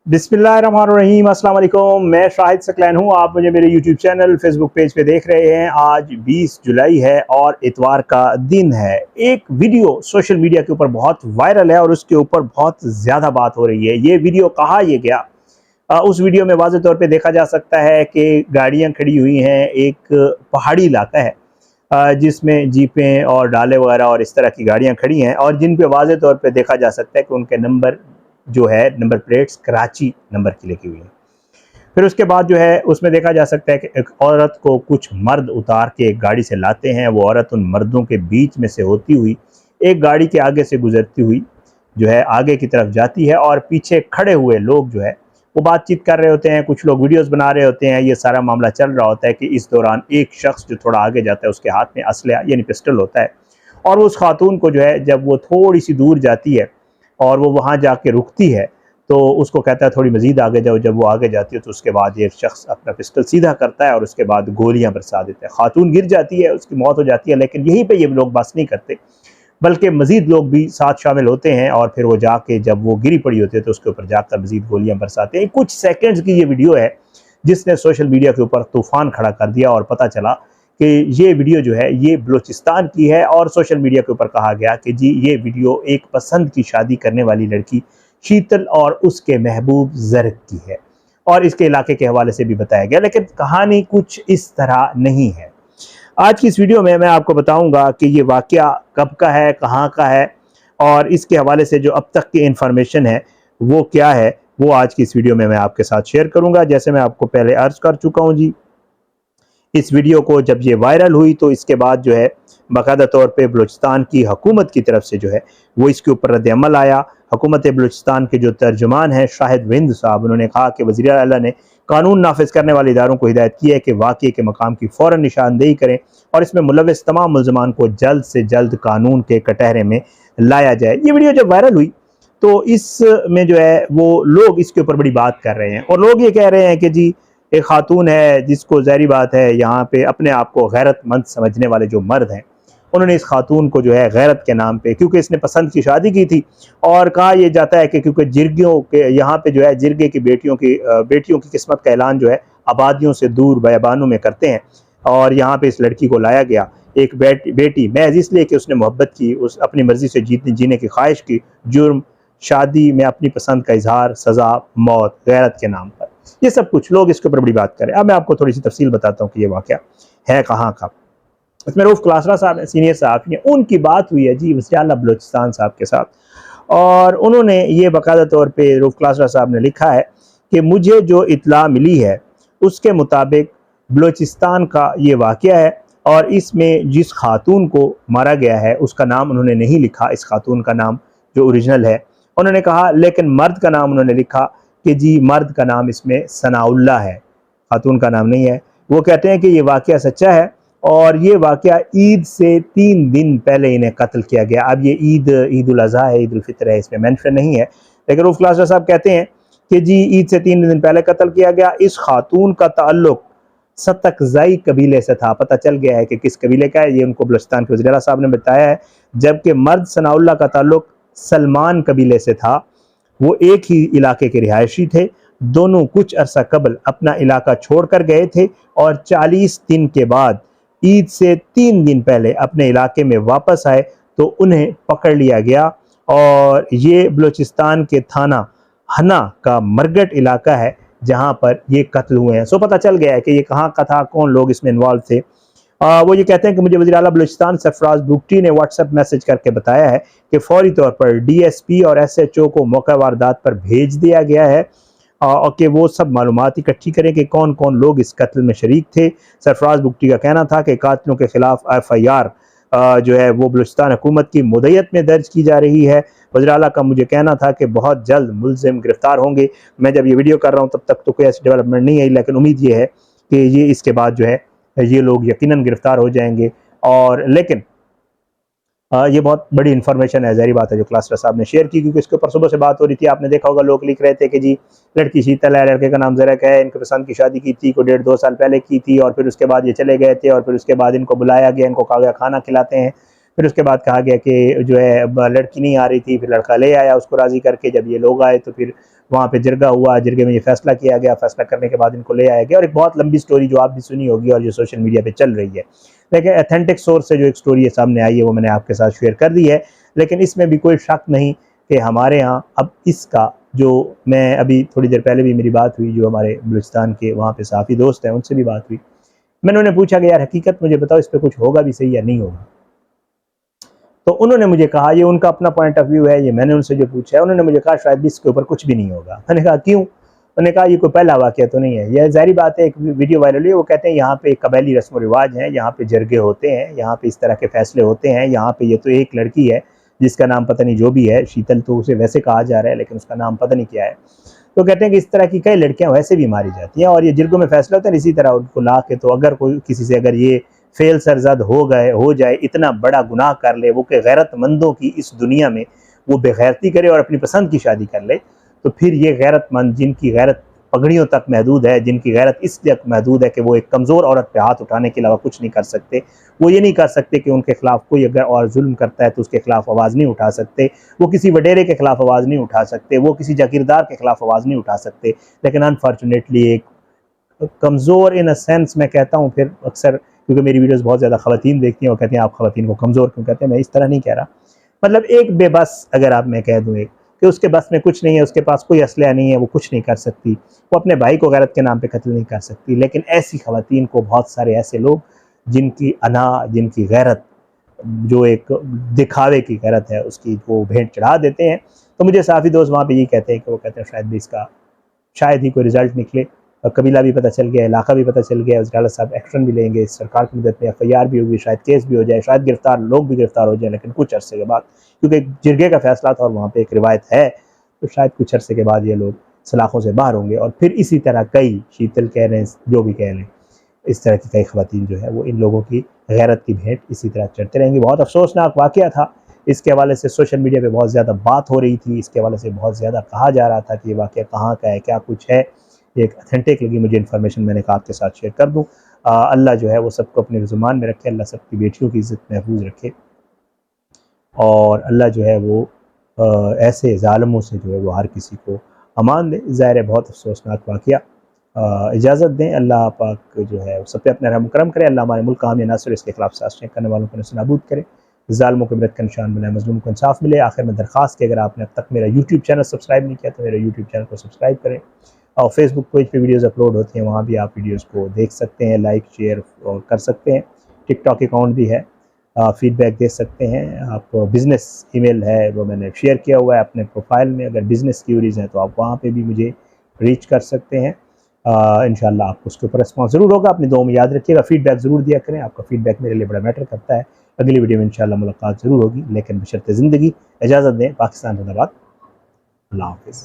बिस्मिल्लाहिर्रहमानिर्रहीम, अस्सलाम वालेकुम। मैं शाहिद सकलैन हूँ। आप मुझे मेरे यूट्यूब चैनल फेसबुक पेज पे देख रहे हैं। आज 20 जुलाई है और इतवार का दिन है। एक वीडियो सोशल मीडिया के ऊपर बहुत वायरल है और उसके ऊपर बहुत ज़्यादा बात हो रही है। ये वीडियो कहाँ ये गया, उस वीडियो में वाज़ेह तौर पे देखा जा सकता है कि गाड़ियाँ खड़ी हुई हैं। एक पहाड़ी इलाका है जिसमें जीपें और डाले वगैरह और इस तरह की गाड़ियाँ खड़ी हैं और जिन पे वाज़ेह तौर पे देखा जा सकता है कि उनके नंबर जो है, नंबर प्लेट्स कराची नंबर की लिखी हुई है। फिर उसके बाद जो है उसमें देखा जा सकता है कि एक औरत को कुछ मर्द उतार के एक गाड़ी से लाते हैं। वो औरत उन मर्दों के बीच में से होती हुई एक गाड़ी के आगे से गुजरती हुई जो है आगे की तरफ जाती है और पीछे खड़े हुए लोग जो है वो बातचीत कर रहे होते हैं, कुछ लोग वीडियोस बना रहे होते हैं। ये सारा मामला चल रहा होता है कि इस दौरान एक शख्स जो थोड़ा आगे जाता है उसके हाथ में असलहा यानी पिस्टल होता है और उस खातून को जो है जब वो थोड़ी सी दूर जाती है और वो वहाँ जाके रुकती है तो उसको कहता है थोड़ी मज़ीद आगे जाओ। जब वो आगे जाती है तो उसके बाद ये शख्स अपना पिस्टल सीधा करता है और उसके बाद गोलियां बरसा देता है। खातून गिर जाती है, उसकी मौत हो जाती है। लेकिन यहीं पे ये लोग बस नहीं करते, बल्कि मज़ीद लोग भी साथ शामिल होते हैं और फिर वो जाके जब वो गिरी पड़ी होती है तो उसके ऊपर जाकर मज़ीद गोलियां बरसाते हैं। कुछ सेकेंड्स की ये वीडियो है जिसने सोशल मीडिया के ऊपर तूफ़ान खड़ा कर दिया और पता चला कि ये वीडियो जो है ये बलूचिस्तान की है और सोशल मीडिया के ऊपर कहा गया कि जी ये वीडियो एक पसंद की शादी करने वाली लड़की शीतल और उसके महबूब ज़र्क की है और इसके इलाके के हवाले से भी बताया गया। लेकिन कहानी कुछ इस तरह नहीं है। आज की इस वीडियो में मैं आपको बताऊंगा कि ये वाक़या कब का है, कहाँ का है और इसके हवाले से जो अब तक की इन्फॉर्मेशन है वो क्या है, वो आज की इस वीडियो में मैं आपके साथ शेयर करूंगा। जैसे मैं आपको पहले अर्ज़ कर चुका हूँ जी, इस वीडियो को जब ये वायरल हुई तो इसके बाद जो है बाकायदा तौर पे बलूचिस्तान की हुकूमत की तरफ से जो है वो इसके ऊपर रद्द-ए-अमल आया। हुकूमत बलूचिस्तान के जो तर्जुमान हैं शाहिद विंद साहब, उन्होंने कहा कि वज़ीर आला ने कानून नाफिज करने वाले इदारों को हिदायत की है कि वाक़ये के मकाम की फ़ौरन निशानदेही करें और इसमें मुलव्वस तमाम मुल्ज़िमान को जल्द से जल्द कानून के कटहरे में लाया जाए। ये वीडियो जब वायरल हुई तो इसमें जो है वो लोग इसके ऊपर बड़ी बात कर रहे हैं और लोग ये कह रहे हैं कि जी एक खातून है जिसको ज़ाहिर बात है यहाँ पे अपने आप को गैरतमंद समझने वाले जो मर्द हैं उन्होंने इस खातून को जो है गैरत के नाम पे, क्योंकि इसने पसंद की शादी की थी और कहा यह जाता है कि क्योंकि जिरगियों के यहाँ पे जो है जिरगे की बेटियों की किस्मत का ऐलान जो है आबादियों से दूर बयाबानों में करते हैं और यहाँ पे इस लड़की को लाया गया एक बेटी महज इसलिए कि उसने मोहब्बत की, उस अपनी मर्जी से जीने की ख्वाहिश की। जुर्म, शादी में अपनी पसंद का इजहार, सज़ा मौत गैरत के नाम पर, ये सब कुछ लोग इसके ऊपर बड़ी बात करें। अब मैं आपको थोड़ी सी तफसील बताता हूँ कि ये वाक़या है कहाँ का। इसमें रऊफ़ क्लासरा साहब सीनियर सहाफ़ी हैं, उनकी बात हुई है जी वज़ीर आला बलूचिस्तान साहब के साथ और उन्होंने ये बाकायदा तौर पे रऊफ़ क्लासरा साहब ने लिखा है कि मुझे जो इत्तला मिली है उसके मुताबिक बलूचिस्तान का ये वाक़या है और इसमें जिस खातून को मारा गया है उसका नाम उन्होंने नहीं लिखा, इस खातून का नाम जो ओरिजिनल है उन्होंने कहा, लेकिन मर्द का नाम उन्होंने लिखा कि जी मर्द का नाम इसमें सनाउल्लाह है, खातून का नाम नहीं है। वो कहते हैं कि ये वाक़या सच्चा है और ये वाक़या ईद से 3 दिन पहले इन्हें कत्ल किया गया। अब ये ईद उल अज़हा है, ईद उल फ़ितर है, इसमें मेंशन नहीं है। लेकिन रऊफ़ क्लासरा साहब कहते हैं कि जी ईद से 3 दिन पहले कत्ल किया गया। इस खातून का ताल्लुक़ सतकज़ई कबीले से था। पता चल गया है कि किस कबीले का है, ये उनको बलूचिस्तान के वज़ीर आला साहब ने बताया है। जबकि मर्द सनाउल्लाह का ताल्लुक़ सलमान कबीले से था। वो एक ही इलाके के रिहायशी थे। दोनों कुछ अरसा कबल अपना इलाका छोड़कर गए थे और 40 दिन के बाद ईद से 3 दिन पहले अपने इलाके में वापस आए तो उन्हें पकड़ लिया गया और ये बलूचिस्तान के थाना हना का मरगट इलाका है जहां पर ये कत्ल हुए हैं। सो पता चल गया है कि ये कहाँ का था, कौन लोग इसमें इन्वॉल्व थे। वो ये कहते हैं कि मुझे वज़ीर आला बलूचिस्तान सरफराज बुगटी ने व्हाट्सएप मैसेज करके बताया है कि फौरी तौर पर DSP और SHO को मौका वारदात पर भेज दिया गया है और कि वो सब मालूमात इकट्ठी करें कि कौन कौन लोग इस कत्ल में शरीक थे। सरफराज बुगटी का कहना था कि कातिलों के खिलाफ FIR जो है वो बलूचिस्तान हुकूमत की मुद्दत में दर्ज की जा रही है। वज़ीर आला का मुझे कहना था कि बहुत जल्द मुल्ज़िम गिरफ्तार होंगे। मैं जब ये वीडियो कर रहा हूँ तब तक तो कोई ऐसी डेवलपमेंट नहीं आई, लेकिन उम्मीद ये है कि ये इसके बाद जो है ये लोग यकीनन गिरफ्तार हो जाएंगे। और लेकिन ये बहुत बड़ी इन्फॉर्मेशन है, ज़ाहिर बात है, जो क्लासरा साहब ने शेयर की, क्योंकि इसके ऊपर सुबह से बात हो रही थी। आपने देखा होगा लोग लिख रहे थे कि जी लड़की शीतल है, लड़के का नाम ज़रक है, इनके पसंद की शादी की थी, को 1.5-2 साल पहले की थी और फिर उसके बाद ये चले गए थे और फिर उसके बाद इनको बुलाया गया, इनको कहा गया खाना खिलाते हैं। फिर उसके बाद कहा गया कि जो है लड़की नहीं आ रही थी, फिर लड़का ले आया उसको राज़ी करके। जब ये लोग आए तो फिर वहाँ पे जिरगा हुआ, जिरगे में ये फैसला किया गया, फैसला करने के बाद इनको ले आया गया, और एक बहुत लंबी स्टोरी जो आप भी सुनी होगी और जो सोशल मीडिया पे चल रही है। लेकिन अथेंटिक सोर्स से जो एक स्टोरी सामने आई है वो मैंने आपके साथ शेयर कर दी है। लेकिन इसमें भी कोई शक नहीं कि हमारे यहाँ अब इसका जो, मैं अभी थोड़ी देर पहले भी मेरी बात हुई, जो हमारे बलूचिस्तान के वहाँ पे साफ़ी दोस्त हैं उनसे भी बात हुई, मैंने उन्हें पूछा कि यार हकीकत मुझे बताओ इस पर कुछ होगा भी सही या नहीं होगा। तो उन्होंने मुझे कहा, ये उनका अपना पॉइंट ऑफ व्यू है, ये मैंने उनसे जो पूछा है, उन्होंने मुझे कहा शायद इसके ऊपर कुछ भी नहीं होगा। मैंने कहा क्यों? उन्होंने कहा ये कोई पहला वाक़या तो नहीं है, यह ज़ाहिर बात है। एक वीडियो वायरल हुई, वो कहते हैं यहाँ पे कबायली रस्म व रिवाज हैं, यहाँ पे जरगे होते हैं, यहाँ पे इस तरह के फैसले होते हैं, यहाँ पे ये तो एक लड़की है जिसका नाम पता नहीं जो भी है, शीतल तो उसे वैसे कहा जा रहा है लेकिन उसका नाम पता नहीं क्या है। तो कहते हैं कि इस तरह की कई लड़कियां वैसे भी मारी जाती हैं और ये जिरगों में फैसला होता है इसी तरह उनको ला के, तो अगर कोई किसी से अगर ये फेल सरजद हो जाए, इतना बड़ा गुनाह कर ले वो कि गैरतमंदों की इस दुनिया में वो बेगैरती करे और अपनी पसंद की शादी कर ले, तो फिर ये गैरतमंद जिनकी गैरत पगड़ियों तक महदूद है, जिनकी गैरत इस तक महदूद है कि वो एक कमज़ोर औरत पे हाथ उठाने के अलावा कुछ नहीं कर सकते, वो ये नहीं कर सकते कि उनके खिलाफ कोई अगर और जुल्म करता है तो उसके खिलाफ आवाज़ नहीं उठा सकते, वो किसी वडेरे के खिलाफ आवाज़ नहीं उठा सकते, वो किसी जागीरदार के खिलाफ आवाज़ नहीं उठा सकते। लेकिन अनफॉर्चुनेटली एक कमज़ोर इन अ सेंस, मैं कहता हूँ फिर अक्सर, क्योंकि मेरी वीडियोस बहुत ज़्यादा ख़वातीन देखती हैं और कहते हैं आप ख़वातीन को कमज़ोर क्यों कहते हैं, मैं इस तरह नहीं कह रहा, मतलब एक बेबस, अगर आप मैं कह दूँ एक कि उसके बस में कुछ नहीं है, उसके पास कोई असलहा नहीं है, वो कुछ नहीं कर सकती, वो अपने भाई को गैरत के नाम पे कत्ल नहीं कर सकती। लेकिन ऐसी ख़वातीन को बहुत सारे ऐसे लोग जिनकी अना, जिनकी गैरत जो एक दिखावे की गैरत है उसकी वो भेंट चढ़ा देते हैं। तो मुझे साफ़ी दोस्त वहाँ पे यही कहते हैं कि वो कहते हैं शायद भी इसका शायद ही कोई रिज़ल्ट निकले, और कबीला भी पता चल गया, इलाका भी पता चल गया, वज़ीर साहब एक्शन भी लेंगे, सरकार की मदद में FIR भी होगी, शायद केस भी हो जाए, शायद गिरफ्तार लोग भी गिरफ्तार हो जाए, लेकिन कुछ अरसे के बाद, क्योंकि एक जिरगे का फैसला था और वहाँ पे एक रिवायत है, तो शायद कुछ अरसे के बाद ये लोग सलाखों से बाहर होंगे। और फिर इसी तरह कई, शीतल कह लें, जो भी कह लें, इस तरह की कई ख़वातीन जो है वो इन लोगों की गैरत की भेंट इसी तरह चढ़ते रहेंगी। बहुत अफसोसनाक वाक़या था, इसके हवाले से सोशल मीडिया पे बहुत ज़्यादा बात हो रही थी, इसके हवाले से बहुत ज़्यादा कहा जा रहा था कि ये वाक़या कहाँ का है, क्या कुछ है। एक अथेंटिक लगी मुझे इन्फॉर्मेशन, मैंने कहा आपके साथ शेयर कर दूँ। अल्लाह जो है वो सबको अपने ज़ुबान में रखे, अल्लाह सबकी बेटियों की इज़्ज़त महफूज रखे, और अल्लाह जो है वो ऐसे ज़ालिमों से जो है वो हर किसी को अमान दे। ज़ाहिर है बहुत अफसोसनाक वाक़या, इजाज़त दें, अल्लाह पाक जो है सब पे अपना रहम करम करे, अल्लाह हमारे मुल्क का हामी नासिर, इसके खिलाफ साजिशें करने वालों को नस्तानाबूद करे, ज़ालिमों को इबरत का निशान बनाए, मज़लूम को इंसाफ मिले। आखिर में दरख्वास्त कि अगर आपने अब तक मेरा यूट्यूब चैनल सब्सक्राइब नहीं किया तो मेरे यूट्यूब चैनल को सब्सक्राइब करें, और फेसबुक पेज पे वीडियोज़ अपलोड होती हैं, वहाँ भी आप वीडियोज़ को देख सकते हैं, लाइक शेयर और कर सकते हैं। टिकटॉक अकाउंट भी है, फ़ीडबैक दे सकते हैं आप। बिज़नेस ईमेल है वो मैंने शेयर किया हुआ है अपने प्रोफाइल में, अगर बिज़नेस क्यूरीज़ हैं तो आप वहाँ पे भी मुझे रीच कर सकते हैं। इंशाल्लाह आपको उसके ऊपर रिस्पॉन्स ज़रूर होगा। अपनी दुआ में याद रखिएगा, फ़ीडबैक ज़रूर दिया करें, आपका फ़ीडबैक मेरे लिए बड़ा मैटर करता है। अगली वीडियो में इंशाल्लाह मुलाकात ज़रूर होगी, लेकिन बशर्ते ज़िंदगी। इजाज़त दें, पाकिस्तान जिंदाबाद, अल्लाह हाफ़िज़।